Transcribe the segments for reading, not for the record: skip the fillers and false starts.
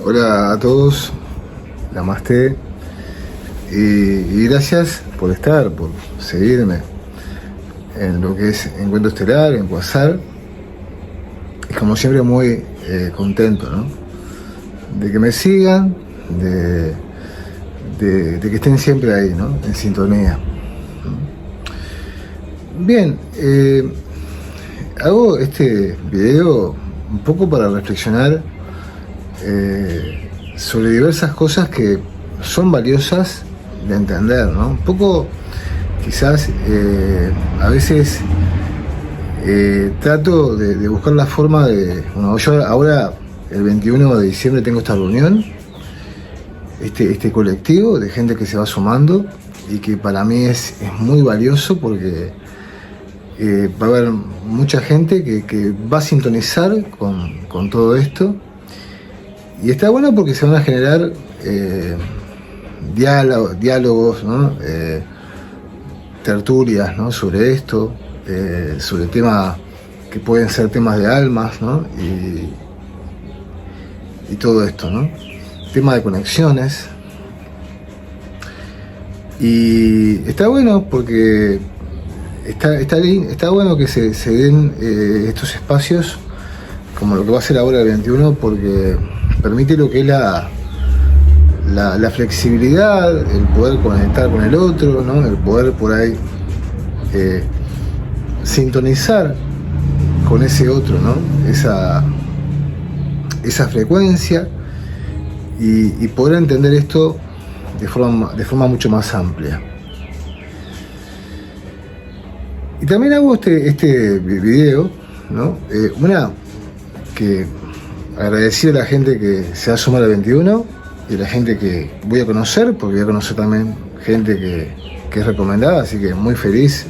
Hola a todos, Namaste, y gracias por estar, por seguirme en lo que es Encuentro Estelar, en Quasar. Y como siempre muy contento, ¿no? De que me sigan, de que estén siempre ahí, ¿no? En sintonía. Bien, hago este video un poco para reflexionar sobre diversas cosas que son valiosas de entender, ¿no? Un poco, quizás, a veces trato de buscar la forma de... Bueno, yo ahora, el 21 de diciembre, tengo esta reunión, este colectivo de gente que se va sumando y que para mí es muy valioso porque va a haber mucha gente que va a sintonizar con todo esto. Y está bueno porque se van a generar diálogos, ¿no? Tertulias, ¿no? Sobre esto, sobre temas que pueden ser temas de almas, ¿no? Y todo esto, ¿no? Tema de conexiones. Y está bueno porque está bueno que se den estos espacios como lo que va a ser ahora el 21, porque permite lo que es la flexibilidad, el poder conectar con el otro, ¿no? El poder por ahí sintonizar con ese otro, ¿no? Esa frecuencia y poder entender esto de forma mucho más amplia. Y también hago este video, ¿no? Que agradecer a la gente que se va a sumar al 21 y a la gente que voy a conocer, porque voy a conocer también gente que es recomendada, así que muy feliz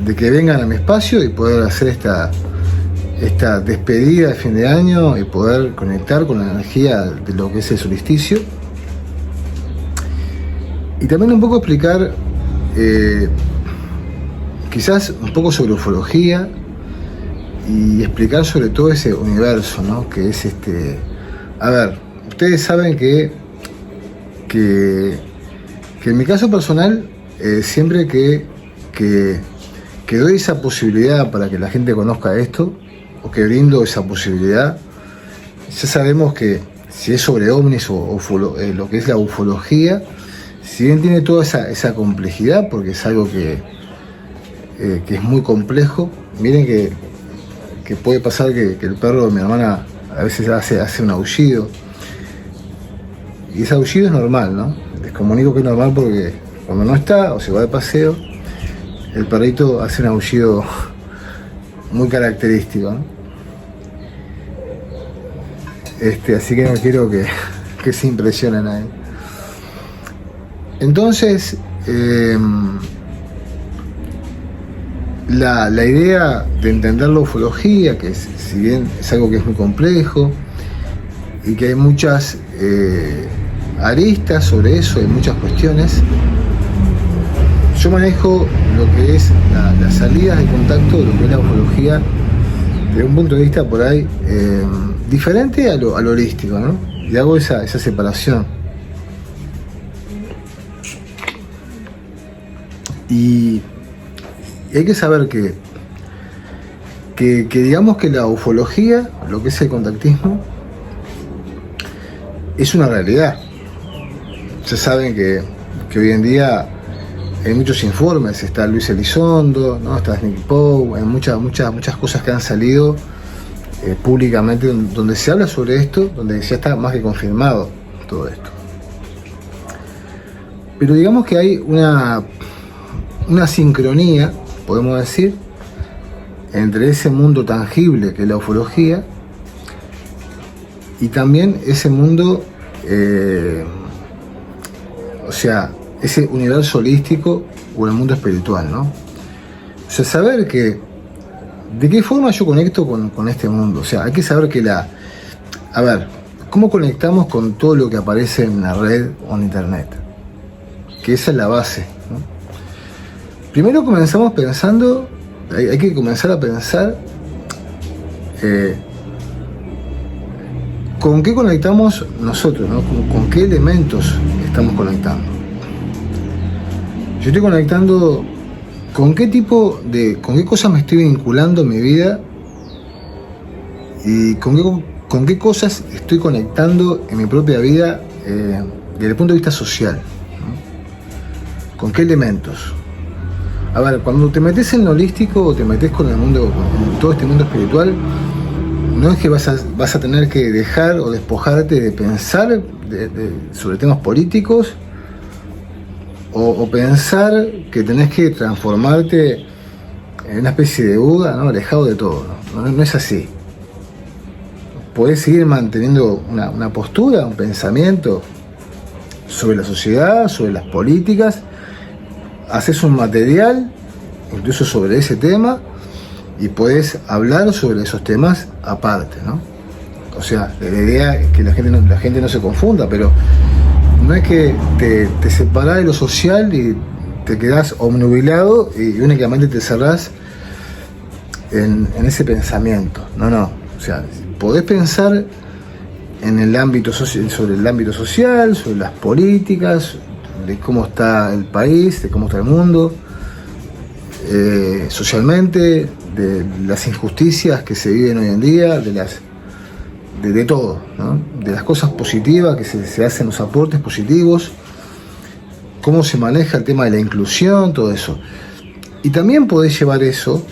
de que vengan a mi espacio y poder hacer esta despedida de fin de año y poder conectar con la energía de lo que es el solsticio. Y también un poco explicar quizás un poco sobre ufología y explicar sobre todo ese universo, ¿no? Que es a ver, ustedes saben que en mi caso personal, siempre que doy esa posibilidad para que la gente conozca esto, o que brindo esa posibilidad, ya sabemos que si es sobre ovnis o lo que es la ufología, si bien tiene toda esa complejidad, porque es algo que es muy complejo. Miren que puede pasar que el perro de mi hermana a veces hace un aullido, y ese aullido es normal, ¿no? Les comunico que es normal porque cuando no está o se va de paseo, el perrito hace un aullido muy característico, ¿no? Así que no quiero que se impresionen ahí. Entonces, la idea de entender la ufología, que si bien es algo que es muy complejo y que hay muchas aristas sobre eso, hay muchas cuestiones, yo manejo lo que es las salidas de contacto de lo que es la ufología desde un punto de vista por ahí diferente a lo holístico, ¿no? Y hago esa separación. Y hay que saber que digamos que la ufología, lo que es el contactismo, es una realidad. Ya saben que hoy en día hay muchos informes, está Luis Elizondo, ¿no? Está Nick Pope, hay muchas cosas que han salido públicamente donde se habla sobre esto, donde ya está más que confirmado todo esto. Pero digamos que hay una sincronía, podemos decir, entre ese mundo tangible que es la ufología y también ese mundo, o sea, ese universo holístico o el mundo espiritual, ¿no? O sea, saber de qué forma yo conecto con este mundo. O sea, hay que saber a ver, ¿cómo conectamos con todo lo que aparece en la red o en internet? Que esa es la base, ¿no? Primero comenzamos pensando, hay que comenzar a pensar ¿con qué conectamos nosotros, ¿no? ¿Con qué elementos estamos conectando? Yo estoy conectando con qué cosas me estoy vinculando en mi vida y con qué cosas estoy conectando en mi propia vida desde el punto de vista social, ¿no? ¿Con qué elementos? A ver, cuando te metes en lo holístico o te metes con el mundo, con todo este mundo espiritual, no es que vas a tener que dejar o despojarte de pensar sobre temas políticos o pensar que tenés que transformarte en una especie de Buda, ¿no? Alejado de todo, ¿no? No es así. Podés seguir manteniendo una postura, un pensamiento sobre la sociedad, sobre las políticas, haces un material incluso sobre ese tema y podés hablar sobre esos temas aparte, ¿no? O sea, la idea es que la gente no se confunda, pero no es que te separás de lo social y te quedás obnubilado y únicamente te cerrás en ese pensamiento. No. O sea, podés pensar en el ámbito sobre el ámbito social, sobre las políticas, de cómo está el país, de cómo está el mundo, socialmente, de las injusticias que se viven hoy en día, de todo, ¿no? De las cosas positivas que se hacen, los aportes positivos, cómo se maneja el tema de la inclusión, todo eso. Y también podés llevar eso,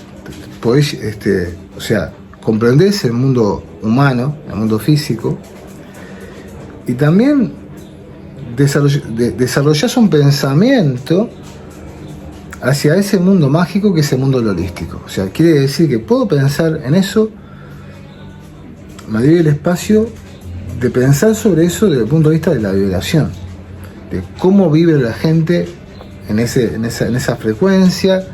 o sea, comprendés el mundo humano, el mundo físico, y también desarrollás un pensamiento hacia ese mundo mágico que es el mundo holístico. O sea, quiere decir que puedo pensar en eso, me doy el espacio de pensar sobre eso desde el punto de vista de la vibración, de cómo vive la gente en esa frecuencia,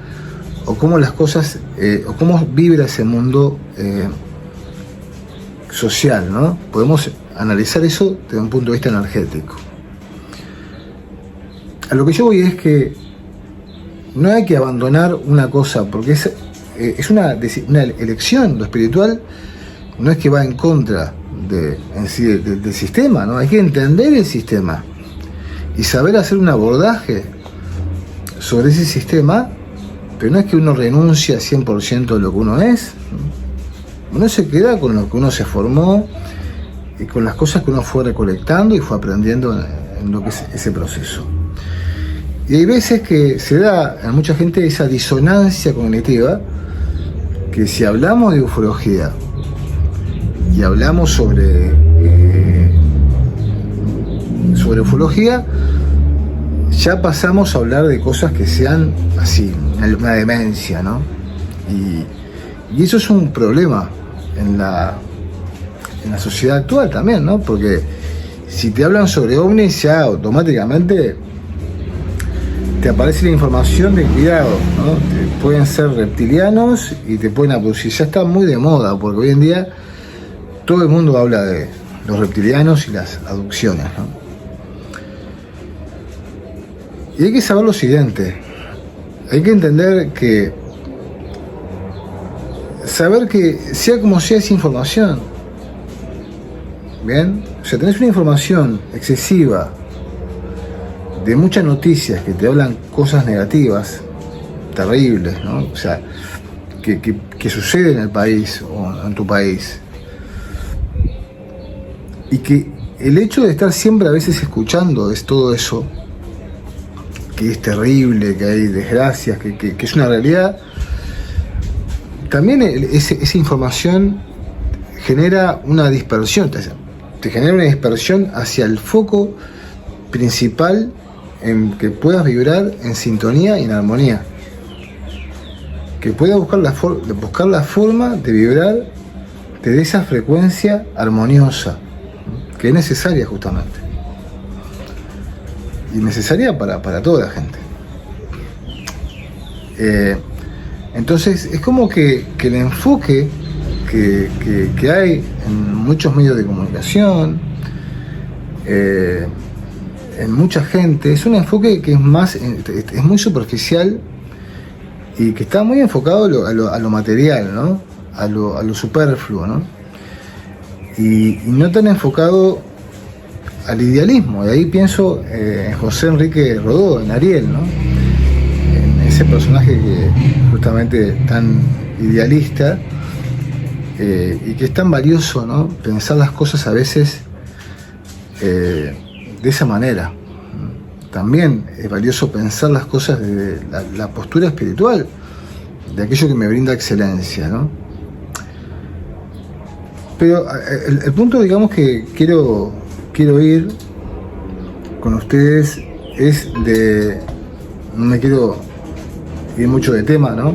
o cómo las cosas, o cómo vibra ese mundo social, ¿no? Podemos analizar eso desde un punto de vista energético. A lo que yo voy es que no hay que abandonar una cosa, porque es una elección. Lo espiritual no es que va en contra del sistema, ¿no? Hay que entender el sistema y saber hacer un abordaje sobre ese sistema, pero no es que uno renuncie al 100% de lo que uno es. Uno se queda con lo que uno se formó y con las cosas que uno fue recolectando y fue aprendiendo en lo que es ese proceso. Y hay veces que se da en mucha gente esa disonancia cognitiva, que si hablamos de ufología y hablamos sobre ufología, ya pasamos a hablar de cosas que sean así, una demencia, ¿no? Y eso es un problema en la sociedad actual también, ¿no? Porque si te hablan sobre ovnis, ya automáticamente te aparece la información de cuidado, ¿no? Pueden ser reptilianos y te pueden abducir. Ya está muy de moda, porque hoy en día todo el mundo habla de los reptilianos y las abducciones, ¿no? Y hay que saber lo siguiente, hay que entender que saber que sea como sea es información, ¿bien? O sea, tenés una información excesiva de muchas noticias que te hablan cosas negativas, terribles, ¿no? O sea, que sucede en el país o en tu país. Y que el hecho de estar siempre a veces escuchando es todo eso, que es terrible, que hay desgracias, que es una realidad, también esa información genera una dispersión, te genera una dispersión hacia el foco principal en que puedas vibrar en sintonía y en armonía, que puedas buscar la forma de vibrar desde esa frecuencia armoniosa, que es necesaria justamente, y necesaria para toda la gente. Entonces es como que el enfoque que hay en muchos medios de comunicación, en mucha gente, es un enfoque que es muy superficial y que está muy enfocado a lo material, ¿no? A lo superfluo, ¿no? y no tan enfocado al idealismo. De ahí pienso en José Enrique Rodó, en Ariel, ¿no? En ese personaje que justamente tan idealista y que es tan valioso, ¿no? Pensar las cosas a veces de esa manera. También es valioso pensar las cosas desde la postura espiritual, de aquello que me brinda excelencia, ¿no? Pero el punto, digamos, que quiero ir con ustedes es de... No me quiero ir mucho de tema, ¿no?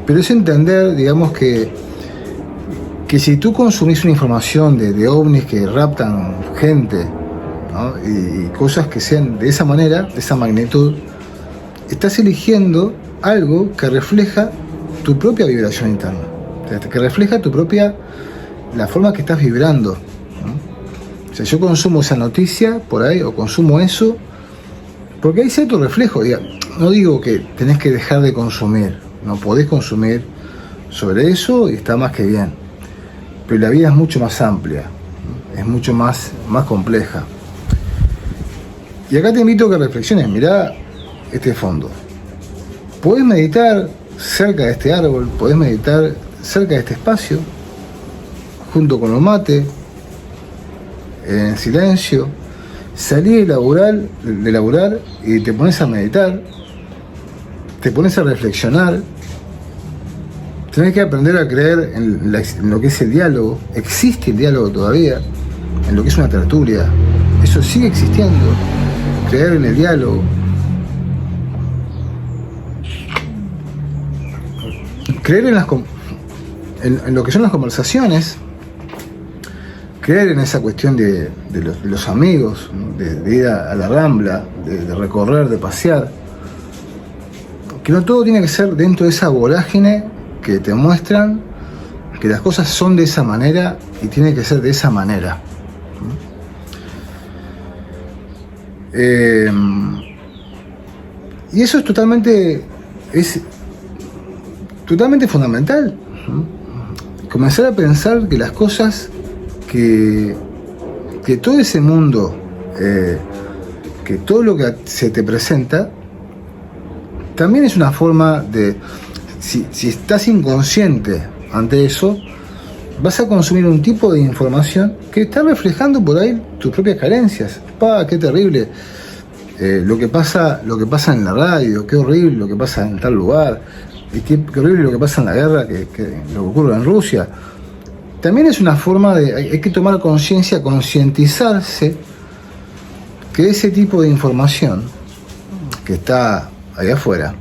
Pero es entender, digamos, que si tú consumís una información de ovnis que raptan gente, ¿no? y cosas que sean de esa manera, de esa magnitud, estás eligiendo algo que refleja tu propia vibración interna, que refleja tu propia, la forma que estás vibrando, ¿no? O sea, yo consumo esa noticia por ahí, o consumo eso, porque hay cierto reflejo. No digo que tenés que dejar de consumir, no podés consumir sobre eso y está más que bien, pero la vida es mucho más amplia, es mucho más compleja. Y acá te invito a que reflexiones. Mirá este fondo. Podés meditar cerca de este árbol, podés meditar cerca de este espacio, junto con los mates, en silencio. Salí de laburar y te pones a meditar, te pones a reflexionar. Tenés que aprender a creer en lo que es el diálogo. Existe el diálogo todavía, en lo que es una tertulia. Eso sigue existiendo. Creer en el diálogo. Creer en lo que son las conversaciones. Creer en esa cuestión de los amigos, ¿no? de ir a la Rambla, de recorrer, de pasear. Que no todo tiene que ser dentro de esa vorágine que te muestran que las cosas son de esa manera y tiene que ser de esa manera. Y eso es totalmente fundamental. Comenzar a pensar que las cosas, que todo ese mundo, que todo lo que se te presenta, también es una forma de... Si estás inconsciente ante eso, vas a consumir un tipo de información que está reflejando por ahí tus propias carencias. ¡Qué terrible! Lo que pasa en la radio, qué horrible lo que pasa en tal lugar, y qué horrible lo que pasa en la guerra, lo que ocurre en Rusia. También es una forma de... Hay que tomar conciencia, concientizarse que ese tipo de información que está allá afuera,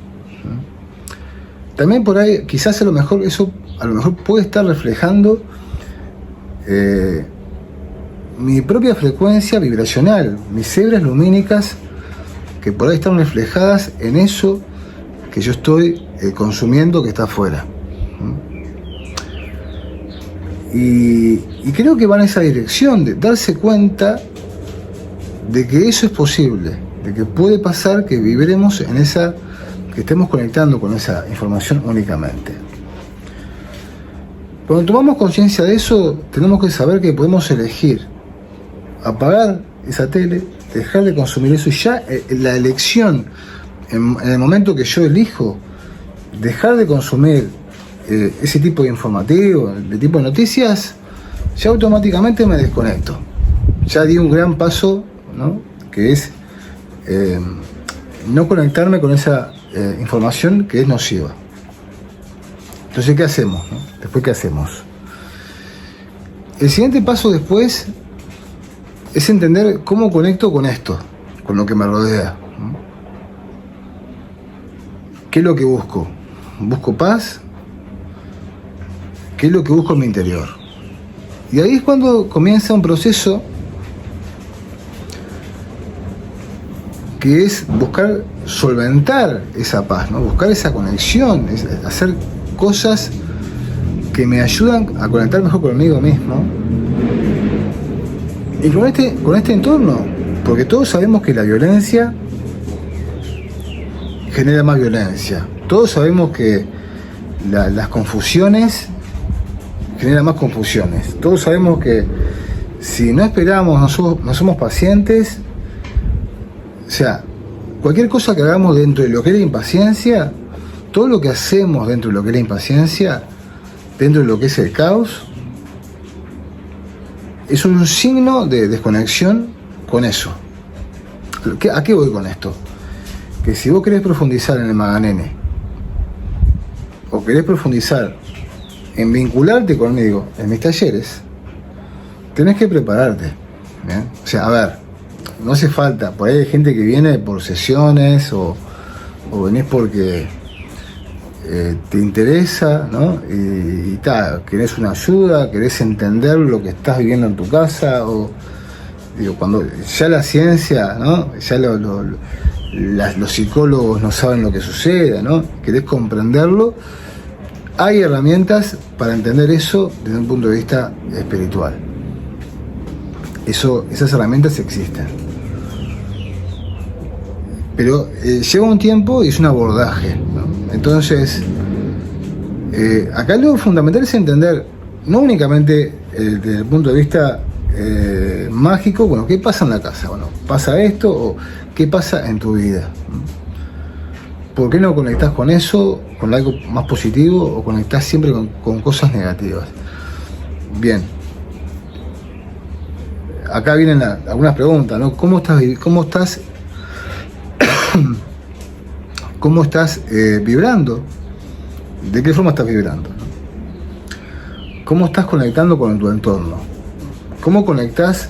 también por ahí, quizás a lo mejor puede estar reflejando mi propia frecuencia vibracional, mis hebras lumínicas que por ahí están reflejadas en eso que yo estoy consumiendo que está afuera. Y creo que va en esa dirección, de darse cuenta de que eso es posible, de que puede pasar que vibremos en esa... que estemos conectando con esa información únicamente. Cuando tomamos conciencia de eso, tenemos que saber que podemos elegir apagar esa tele, dejar de consumir eso, y ya la elección, en el momento que yo elijo dejar de consumir ese tipo de informativo, de tipo de noticias, ya automáticamente me desconecto. Ya di un gran paso, ¿no? Que es no conectarme con esa información que es nociva. Entonces, ¿qué hacemos, no? Después, ¿qué hacemos? El siguiente paso después es entender cómo conecto con esto, con lo que me rodea, ¿no? ¿Qué es lo que busco? ¿Busco paz? ¿Qué es lo que busco en mi interior? Y ahí es cuando comienza un proceso que es buscar solventar esa paz, ¿no? Buscar esa conexión, hacer cosas que me ayudan a conectar mejor conmigo mismo y con este entorno, porque todos sabemos que la violencia genera más violencia. Todos sabemos que las confusiones genera más confusiones. Todos sabemos que si no esperamos, no somos pacientes, o sea, cualquier cosa que hagamos dentro de lo que es la impaciencia, todo lo que hacemos dentro de lo que es la impaciencia, dentro de lo que es el caos, es un signo de desconexión con eso. ¿A qué voy con esto? Que si vos querés profundizar en el Maganene, o querés profundizar en vincularte conmigo en mis talleres, tenés que prepararte, ¿bien? O sea, a ver, no hace falta, por ahí hay gente que viene por sesiones o venís porque te interesa, ¿no? Y tal, querés una ayuda, querés entender lo que estás viviendo en tu casa, o digo, cuando ya la ciencia, ¿no? Ya los psicólogos no saben lo que sucede, ¿no? Querés comprenderlo. Hay herramientas para entender eso desde un punto de vista espiritual. Esas herramientas existen. Pero lleva un tiempo y es un abordaje, ¿no? Entonces, acá lo fundamental es entender, no únicamente desde el punto de vista mágico, bueno, ¿qué pasa en la casa? Bueno, ¿pasa esto? ¿O qué pasa en tu vida? ¿Por qué no conectás con eso, con algo más positivo, o conectás siempre con cosas negativas? Bien. Acá vienen algunas preguntas, ¿no? ¿Cómo estás vibrando? ¿De qué forma estás vibrando? ¿Cómo estás conectando con tu entorno? ¿Cómo conectás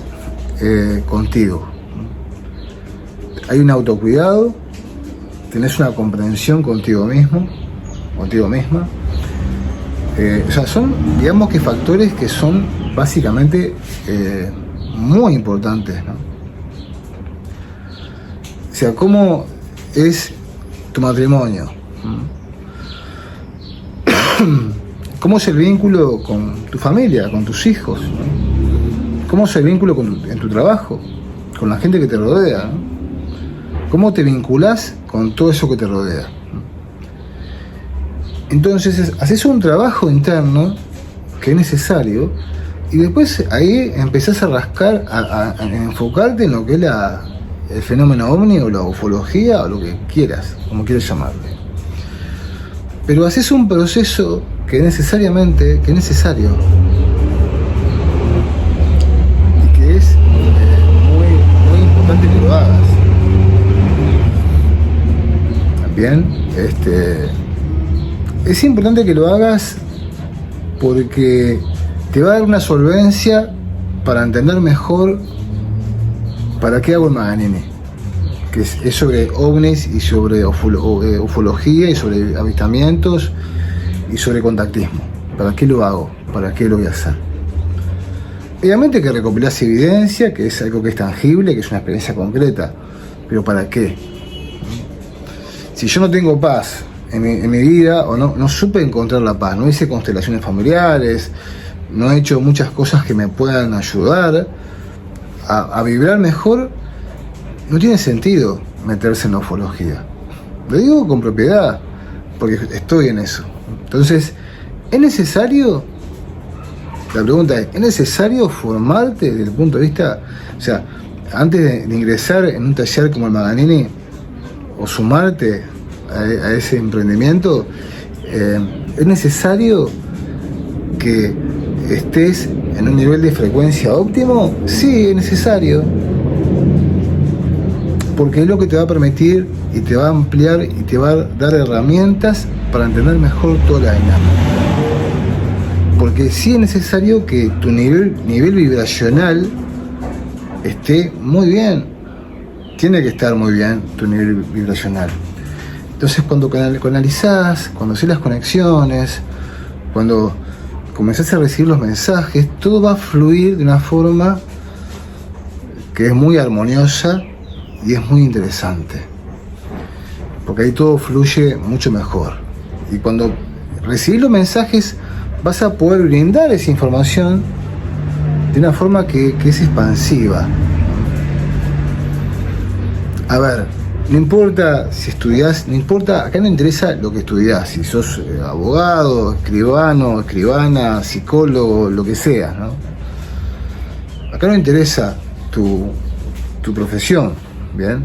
contigo? ¿Hay un autocuidado? ¿Tenés una comprensión contigo mismo? ¿Contigo misma? O sea, son, digamos que factores que son básicamente muy importantes, ¿no? O sea, ¿cómo es tu matrimonio? ¿Cómo es el vínculo con tu familia, con tus hijos, ¿no? ¿Cómo es el vínculo en tu trabajo, con la gente que te rodea, ¿no? ¿Cómo te vinculás con todo eso que te rodea? Entonces, haces un trabajo interno que es necesario, y después ahí empezás a rascar, a enfocarte en lo que es el fenómeno ovni, o la ufología, o lo que quieras, como quieras llamarle. Pero haces un proceso que es necesario, y que es muy importante que lo hagas. Bien, es importante que lo hagas porque te va a dar una solvencia para entender mejor para qué hago el Maganene, que es sobre ovnis y sobre ufología y sobre avistamientos y sobre contactismo. ¿Para qué lo hago? ¿Para qué lo voy a hacer? Obviamente que recopilás evidencia, que es algo que es tangible, que es una experiencia concreta, pero ¿para qué? Si yo no tengo paz en mi vida, o no supe encontrar la paz, no hice constelaciones familiares, no he hecho muchas cosas que me puedan ayudar a vibrar mejor, no tiene sentido meterse en la ufología. Lo digo con propiedad, porque estoy en eso. Entonces, ¿es necesario? La pregunta ¿es necesario formarte desde el punto de vista, o sea, antes de ingresar en un taller como el Maganene, o sumarte a ese emprendimiento, es necesario que estés en un nivel de frecuencia óptimo? Sí, es necesario, porque es lo que te va a permitir y te va a ampliar y te va a dar herramientas para entender mejor toda la dinámica. Porque sí es necesario que tu nivel vibracional esté muy bien. Tiene que estar muy bien tu nivel vibracional. Entonces, cuando canalizás, cuando haces las conexiones, cuando comenzás a recibir los mensajes, todo va a fluir de una forma que es muy armoniosa y es muy interesante. Porque ahí todo fluye mucho mejor. Y cuando recibís los mensajes, vas a poder brindar esa información de una forma que es expansiva. A ver, no importa si estudiás, no importa, acá no interesa lo que estudiás, si sos abogado, escribano, escribana, psicólogo, lo que sea, ¿no? Acá no interesa tu profesión, ¿bien?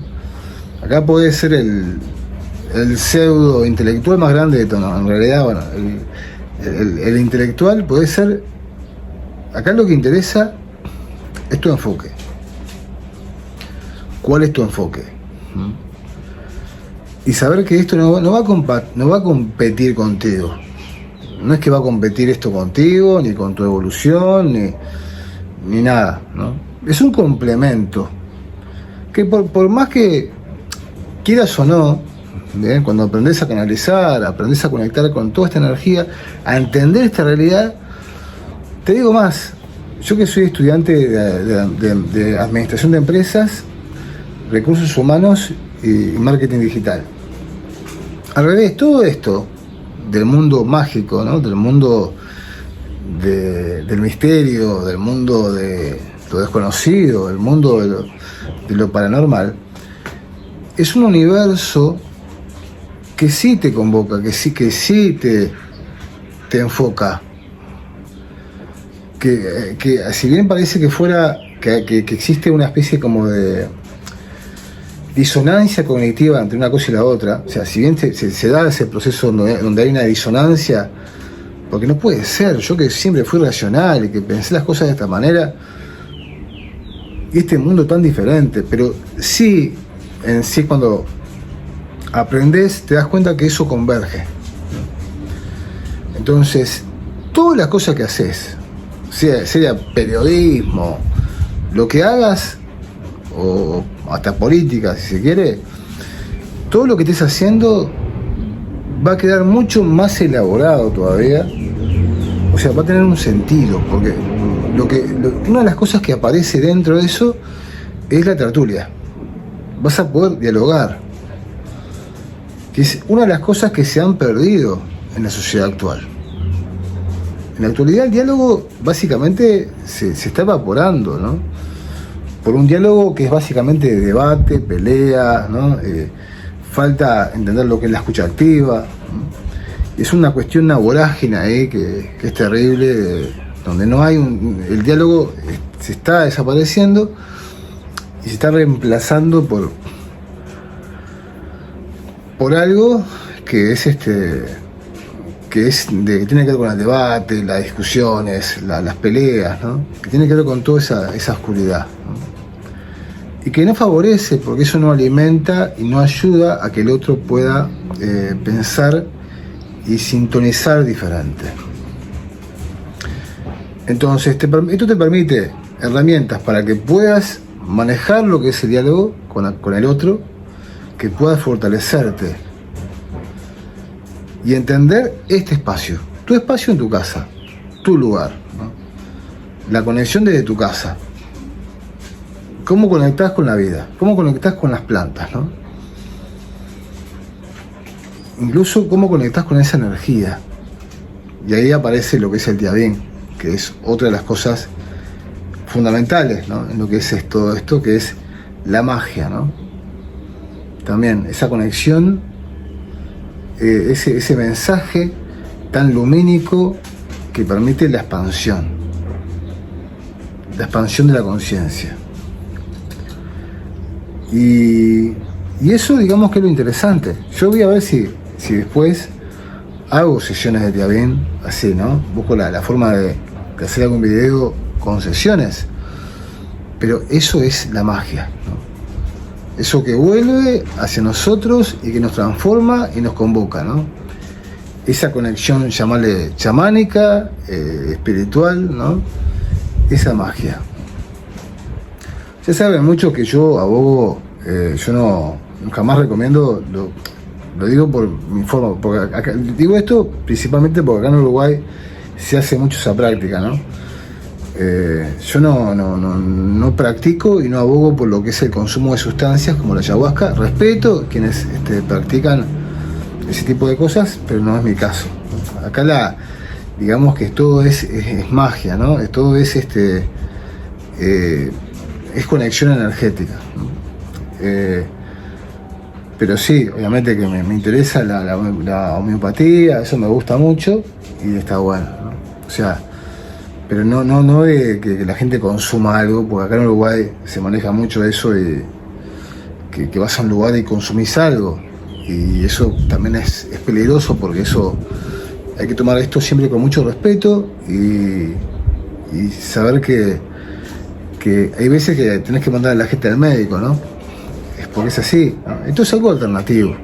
Acá podés ser el pseudo intelectual más grande de todo, ¿no? En realidad, bueno, el intelectual puede ser, acá lo que interesa es tu enfoque. ¿Cuál es tu enfoque? Y saber que esto no va a competir contigo. No es que va a competir esto contigo, ni con tu evolución, ni nada, ¿no? Es un complemento. Que por más que quieras o no, ¿bien? Cuando aprendes a canalizar, aprendes a conectar con toda esta energía, a entender esta realidad, te digo más, yo que soy estudiante de administración de empresas, recursos humanos y marketing digital. Al revés, todo esto del mundo mágico, ¿no? Del mundo del misterio, del mundo de lo desconocido, del mundo de lo paranormal, es un universo que sí te convoca, que sí te enfoca. Que si bien parece que fuera que existe una especie como de disonancia cognitiva entre una cosa y la otra, o sea, si bien se da ese proceso donde hay una disonancia, porque no puede ser, yo que siempre fui racional y que pensé las cosas de esta manera, y este mundo tan diferente, pero sí, en sí cuando aprendes te das cuenta que eso converge. Entonces, todas las cosas que haces, sea periodismo, lo que hagas, o hasta política si se quiere, todo lo que estés haciendo va a quedar mucho más elaborado todavía, o sea, va a tener un sentido, porque una de las cosas que aparece dentro de eso es la tertulia. Vas a poder dialogar, que es una de las cosas que se han perdido en la sociedad actual. En la actualidad el diálogo básicamente se está evaporando, ¿no? Por un diálogo que es básicamente debate, pelea, ¿no? Falta entender lo que es la escucha activa, ¿no? Es una cuestión, una vorágine ahí que es terrible, donde no hay el diálogo se está desapareciendo y se está reemplazando por algo que es que tiene que ver con el debate, las discusiones, las peleas, ¿no? Que tiene que ver con toda esa oscuridad, ¿no? Y que no favorece, porque eso no alimenta y no ayuda a que el otro pueda pensar y sintonizar diferente. Entonces, esto te permite herramientas para que puedas manejar lo que es el diálogo con el otro, que puedas fortalecerte y entender este espacio, tu espacio en tu casa, tu lugar, ¿no? La conexión desde tu casa. Cómo conectás con la vida, cómo conectás con las plantas, ¿no? Incluso cómo conectás con esa energía. Y ahí aparece lo que es el Diabín, que es otra de las cosas fundamentales, ¿no? En lo que es todo esto, que es la magia, ¿no? También esa conexión, ese mensaje tan lumínico que permite la expansión de la conciencia. Y eso, digamos, que es lo interesante. Yo voy a ver si después hago sesiones de Diabín así, ¿no? Busco la forma de hacer algún video con sesiones. Pero eso es la magia, ¿no? Eso que vuelve hacia nosotros y que nos transforma y nos convoca, ¿no? Esa conexión, llamarle chamánica, espiritual, ¿no? Esa magia. Ya saben mucho que yo abogo, yo jamás recomiendo, lo digo por mi forma, porque acá, digo esto principalmente porque acá en Uruguay se hace mucho esa práctica, ¿no? Yo no practico y no abogo por lo que es el consumo de sustancias como la ayahuasca. Respeto a quienes practican ese tipo de cosas, pero no es mi caso. Acá digamos que todo es magia, ¿no? Todo es es conexión energética, ¿no? Pero sí, obviamente que me interesa la homeopatía, eso me gusta mucho y está bueno, ¿no? O sea, pero no de que la gente consuma algo, porque acá en Uruguay se maneja mucho eso de que vas a un lugar y consumís algo. Y eso también es peligroso, porque eso hay que tomar esto siempre con mucho respeto y saber que hay veces que tenés que mandar a la gente al médico, ¿no? Es porque es así, ¿no? Esto es algo alternativo.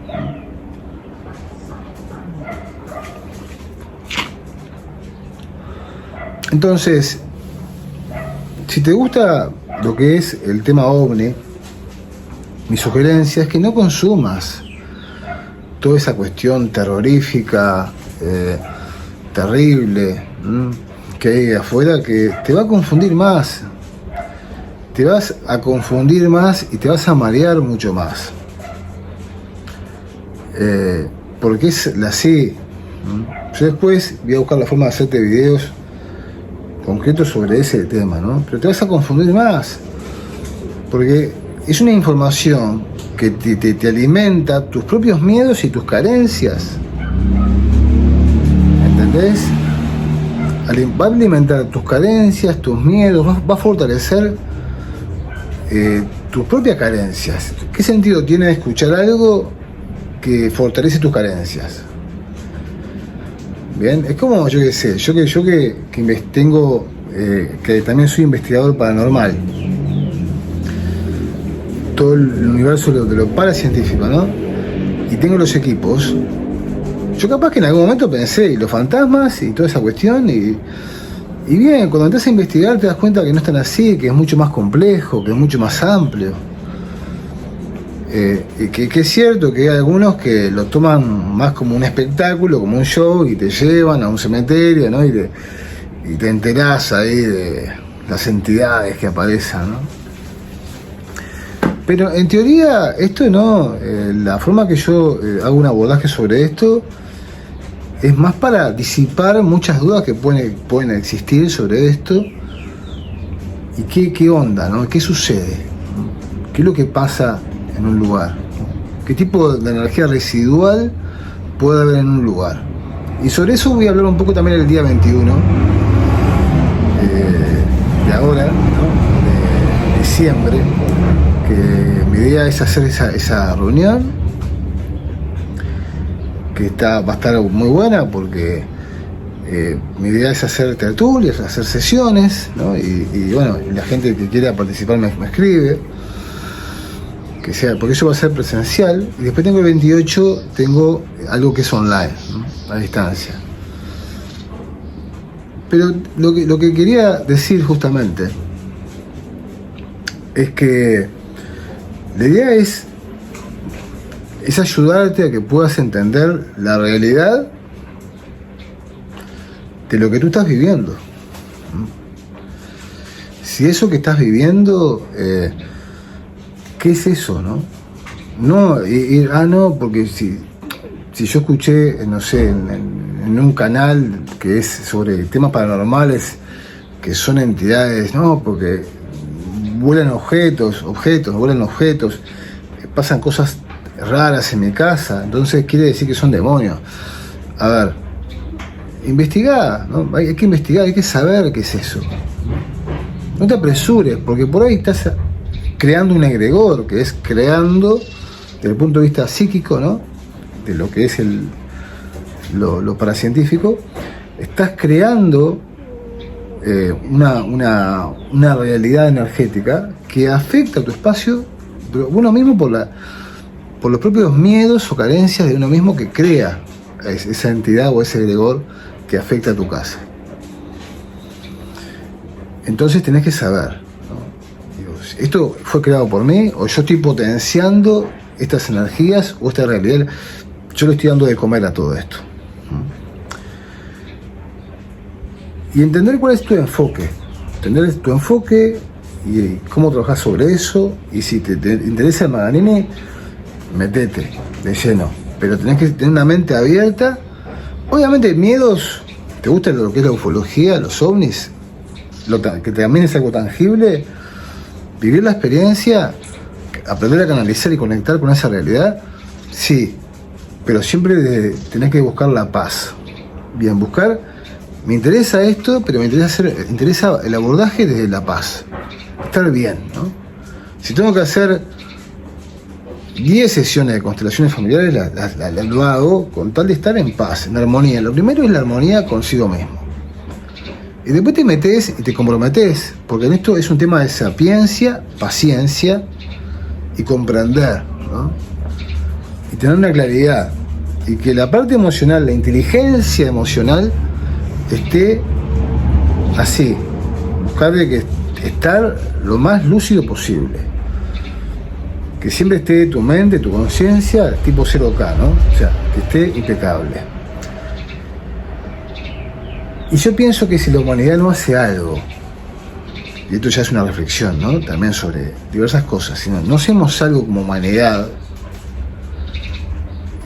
Entonces, si te gusta lo que es el tema OVNI, mi sugerencia es que no consumas toda esa cuestión terrorífica, terrible, que hay afuera, que te va a confundir más. Te vas a confundir más y te vas a marear mucho más. Porque es así. Yo después voy a buscar la forma de hacerte videos concretos sobre ese tema, ¿no? Pero te vas a confundir más. Porque es una información que te alimenta tus propios miedos y tus carencias. ¿Entendés? Va a alimentar tus carencias, tus miedos, va a fortalecer tus propias carencias. ¿Qué sentido tiene escuchar algo que fortalece tus carencias? Bien, es como, yo qué sé, yo que tengo, que también soy investigador paranormal, todo el universo de lo paracientífico, ¿no? Y tengo los equipos. Yo capaz que en algún momento pensé, y los fantasmas y toda esa cuestión, y bien, cuando entras a investigar te das cuenta que no es tan así, que es mucho más complejo, que es mucho más amplio. Que es cierto que hay algunos que lo toman más como un espectáculo, como un show, y te llevan a un cementerio, ¿no? Y te enterás ahí de las entidades que aparecen, ¿no? Pero en teoría esto no, la forma que yo hago un abordaje sobre esto es más para disipar muchas dudas que pueden existir sobre esto. ¿Y qué onda, no? ¿Qué sucede? ¿Qué es lo que pasa en un lugar? ¿Qué tipo de energía residual puede haber en un lugar? Y sobre eso voy a hablar un poco también el día 21 de ahora, ¿no? De diciembre, que mi idea es hacer esa reunión, que va a estar muy buena, porque mi idea es hacer tertulias, hacer sesiones, ¿no? Y bueno, la gente que quiera participar me escribe, que sea, porque eso va a ser presencial. Y después tengo el 28, tengo algo que es online, ¿no? A distancia. Pero lo que quería decir justamente es que la idea es ayudarte a que puedas entender la realidad de lo que tú estás viviendo. Si eso que estás viviendo, ¿qué es eso, no? No, porque si yo escuché, no sé, en un canal que es sobre temas paranormales, que son entidades, no, porque vuelan objetos, pasan cosas raras en mi casa, entonces quiere decir que son demonios. A ver, investigá, ¿no? Hay que investigar, hay que saber qué es eso. No te apresures, porque por ahí estás creando un egregor, que es creando, desde el punto de vista psíquico, ¿no? De lo que es lo paracientífico, estás creando una realidad energética que afecta a tu espacio, pero uno mismo por los propios miedos o carencias de uno mismo, que crea esa entidad o ese egregor que afecta a tu casa. Entonces tenés que saber, ¿no? Digo, esto fue creado por mí, o yo estoy potenciando estas energías o esta realidad. Yo le estoy dando de comer a todo esto. Y entender cuál es tu enfoque. Entender tu enfoque y cómo trabajar sobre eso. Y si te interesa el Maganini, metete de lleno. Pero tenés que tener una mente abierta. Obviamente miedos, ¿te gusta lo que es la ufología, los ovnis? Que también es algo tangible. Vivir la experiencia, aprender a canalizar y conectar con esa realidad. Sí, pero siempre tenés que buscar la paz. Bien, me interesa esto, pero me interesa el abordaje desde la paz. Estar bien, ¿no? Si tengo que hacer 10 sesiones de constelaciones familiares, lo hago con tal de estar en paz, en armonía. Lo primero es la armonía consigo mismo. Y después te metes y te comprometes, porque en esto es un tema de sapiencia, paciencia y comprender, ¿no? Y tener una claridad. Y que la parte emocional, la inteligencia emocional, esté así. Buscar de que estar lo más lúcido posible. Que siempre esté tu mente, tu conciencia, tipo 0K, ¿no? O sea, que esté impecable. Y yo pienso que si la humanidad no hace algo, y esto ya es una reflexión, ¿no? También sobre diversas cosas, si no hacemos algo como humanidad,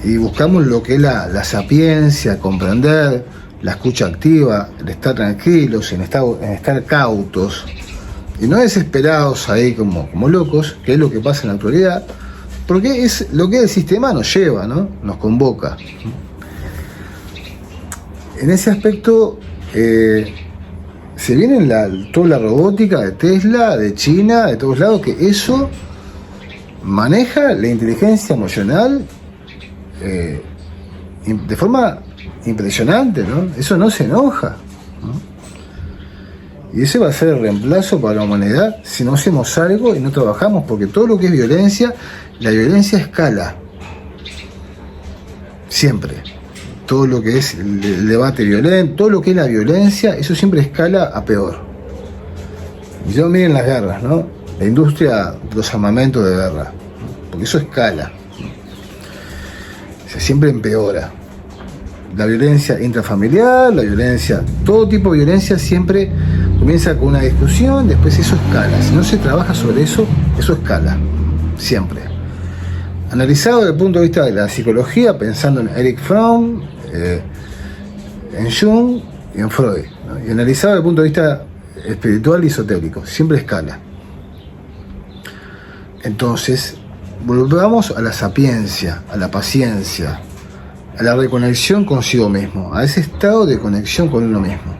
y buscamos lo que es la sapiencia, comprender, la escucha activa, el estar tranquilos, en estar cautos, y no desesperados ahí como locos, que es lo que pasa en la actualidad, porque es lo que el sistema nos lleva, ¿no? Nos convoca. En ese aspecto se viene toda la robótica de Tesla, de China, de todos lados, que eso maneja la inteligencia emocional de forma impresionante, ¿no? Eso no se enoja, ¿no? Y ese va a ser el reemplazo para la humanidad si no hacemos algo y no trabajamos, porque todo lo que es violencia, la violencia escala. Siempre. Todo lo que es el debate violento, todo lo que es la violencia, eso siempre escala a peor. Y yo miren las guerras, ¿no? La industria de los armamentos de guerra, porque eso escala. O sea, siempre empeora. La violencia intrafamiliar, la violencia, todo tipo de violencia siempre comienza con una discusión, después eso escala. Si no se trabaja sobre eso, eso escala. Siempre. Analizado desde el punto de vista de la psicología, pensando en Erich Fromm, en Jung y en Freud, ¿no? Y analizado desde el punto de vista espiritual y esotérico, siempre escala. Entonces, volvamos a la sapiencia, a la paciencia, a la reconexión consigo mismo, a ese estado de conexión con uno mismo.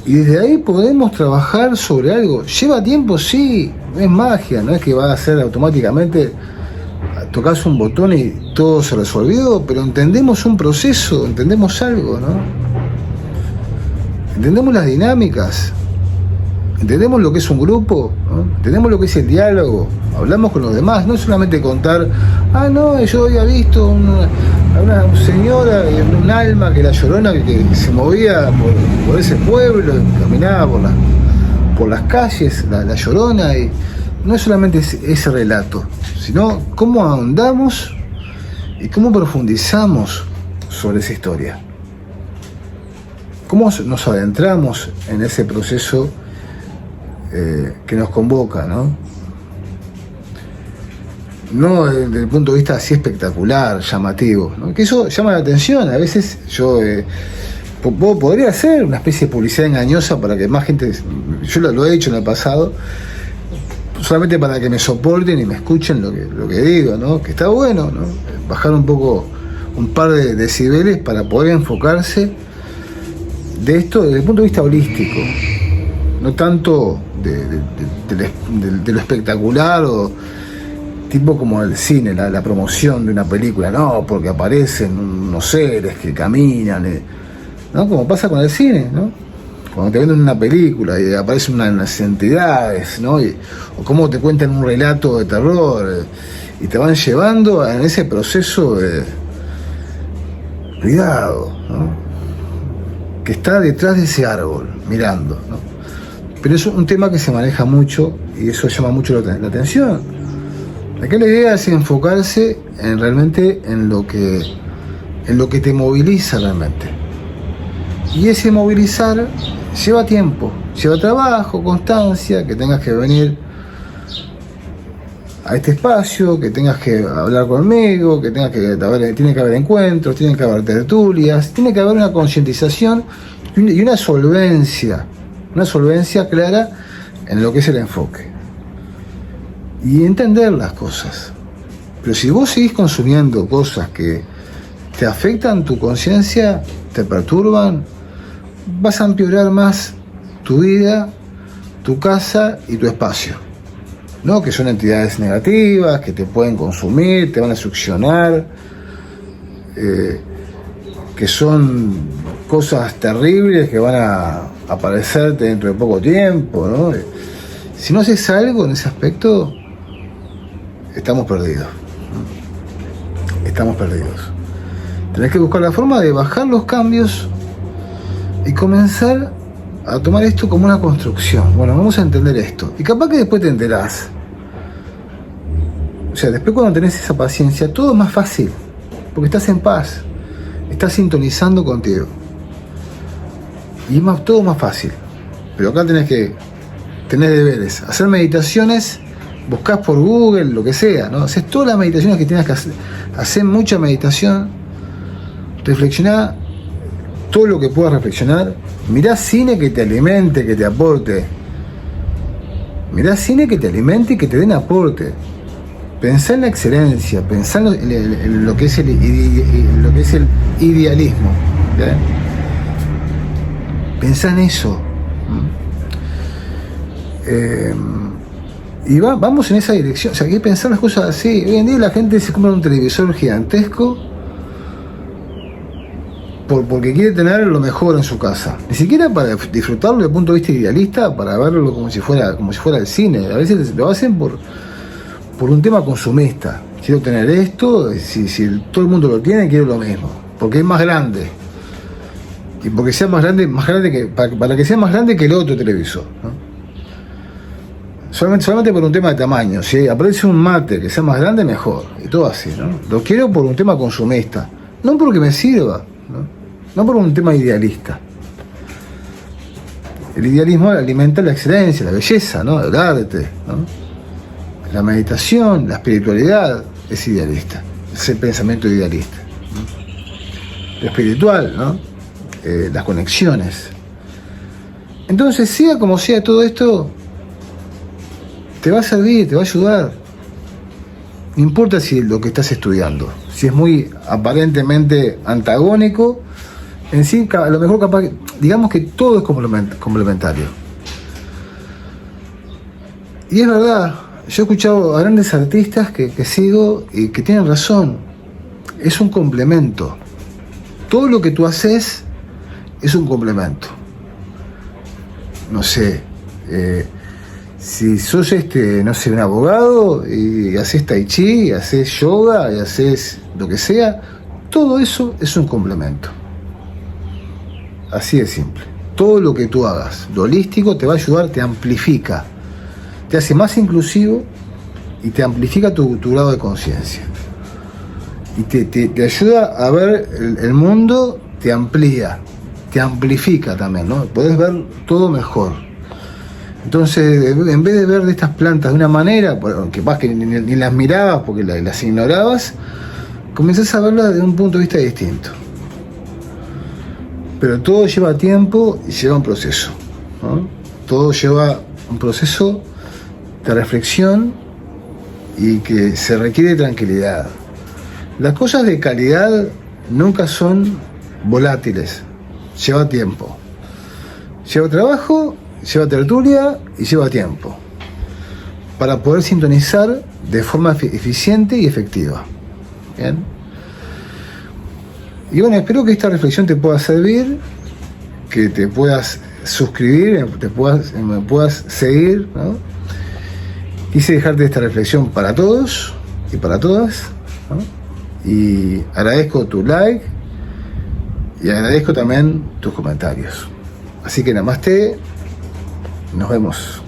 Y desde ahí podemos trabajar sobre algo. ¿Lleva tiempo? Sí, no es magia, no es que va a ser automáticamente, tocas un botón y todo se resolvió, pero entendemos un proceso, entendemos algo, ¿no? Entendemos las dinámicas, entendemos lo que es un grupo, ¿no? Entendemos lo que es el diálogo, hablamos con los demás, no es solamente contar, no, yo había visto una señora, un alma que la Llorona que se movía por ese pueblo, caminaba por las calles, la Llorona, y no es solamente ese relato, sino cómo ahondamos y cómo profundizamos sobre esa historia, cómo nos adentramos en ese proceso que nos convoca, ¿no? No desde el punto de vista así espectacular, llamativo, ¿no? Que eso llama la atención. A veces yo podría hacer una especie de publicidad engañosa para que más gente, yo lo he hecho en el pasado, solamente para que me soporten y me escuchen lo que digo, ¿no? Que está bueno, ¿no? Bajar un poco, un par de decibeles para poder enfocarse de esto desde el punto de vista holístico, no tanto de lo espectacular o tipo como el cine, la promoción de una película, no, porque aparecen unos seres que caminan, ¿no? Como pasa con el cine, ¿no? Cuando te venden una película y aparecen unas entidades, ¿no? O cómo te cuentan un relato de terror y te van llevando en ese proceso de cuidado, ¿no? Que está detrás de ese árbol, mirando, ¿no? Pero es un tema que se maneja mucho y eso llama mucho la atención. Acá la idea es enfocarse realmente en lo que te moviliza realmente. Y ese movilizar lleva tiempo, lleva trabajo, constancia, que tengas que venir a este espacio, que tengas que hablar conmigo, que tiene que haber encuentros, tiene que haber tertulias, tiene que haber una concientización y una solvencia clara en lo que es el enfoque. Y entender las cosas. Pero si vos seguís consumiendo cosas que te afectan tu conciencia, te perturban, vas a empeorar más tu vida, tu casa y tu espacio. ¿No? Que son entidades negativas, que te pueden consumir, te van a succionar, que son cosas terribles que van a aparecerte dentro de poco tiempo, ¿no? Si no haces algo en ese aspecto, estamos perdidos. Estamos perdidos. Tenés que buscar la forma de bajar los cambios y comenzar a tomar esto como una construcción. Bueno, vamos a entender esto. Y capaz que después te enterás. O sea, después cuando tenés esa paciencia, todo es más fácil. Porque estás en paz. Estás sintonizando contigo. Y es todo más fácil. Pero acá tenés deberes. Hacer meditaciones, buscás por Google, lo que sea, ¿no? Haces todas las meditaciones que tienes que hacer. Hacés mucha meditación. Reflexioná todo lo que puedas reflexionar. Mirá cine que te alimente, que te aporte. Mirá cine que te alimente y que te den aporte. Pensá en la excelencia, pensá en lo que es el idealismo. ¿Bien? Pensá en eso. Y vamos en esa dirección. O sea, hay que pensar las cosas así. Hoy en día la gente se compra un televisor gigantesco porque quiere tener lo mejor en su casa. Ni siquiera para disfrutarlo desde el punto de vista idealista, para verlo como si fuera el cine. A veces lo hacen por un tema consumista. Quiero tener esto, si todo el mundo lo tiene, quiero lo mismo. Porque es más grande. Y porque sea más grande para que sea más grande que el otro televisor, ¿no? Solamente por un tema de tamaño. Si aparece un mate que sea más grande, mejor. Y todo así, ¿no? Lo quiero por un tema consumista. No porque me sirva, ¿no? No por un tema idealista. El idealismo alimenta la excelencia, la belleza, ¿no? El arte, ¿no? La meditación, la espiritualidad es idealista. Es el pensamiento idealista, ¿no? Lo espiritual, ¿no? Las conexiones. Entonces, sea como sea todo esto, te va a servir, te va a ayudar. No importa si lo que estás estudiando, si es muy aparentemente antagónico, en sí, a lo mejor capaz, digamos que todo es complementario. Y es verdad, yo he escuchado a grandes artistas que sigo y que tienen razón. Es un complemento. Todo lo que tú haces es un complemento. No sé, si sos no sé, un abogado y haces tai chi, y haces yoga y haces lo que sea, todo eso es un complemento. Así de simple. Todo lo que tú hagas, lo holístico, te va a ayudar, te amplifica, te hace más inclusivo y te amplifica tu grado de conciencia. Y te ayuda a ver el mundo, te amplía, te amplifica también, ¿no? Podés ver todo mejor. Entonces, en vez de ver de estas plantas de una manera, que más que ni las mirabas porque las ignorabas, comenzás a verlas de un punto de vista distinto. Pero todo lleva tiempo y lleva un proceso, ¿no? Todo lleva un proceso de reflexión y que se requiere tranquilidad. Las cosas de calidad nunca son volátiles, lleva tiempo. Lleva trabajo, lleva tertulia y lleva tiempo para poder sintonizar de forma eficiente y efectiva. ¿Bien? Y bueno, espero que esta reflexión te pueda servir, que te puedas suscribir, me puedas seguir, ¿no? Quise dejarte esta reflexión para todos y para todas, ¿no? Y agradezco tu like y agradezco también tus comentarios. Así que namaste, nos vemos.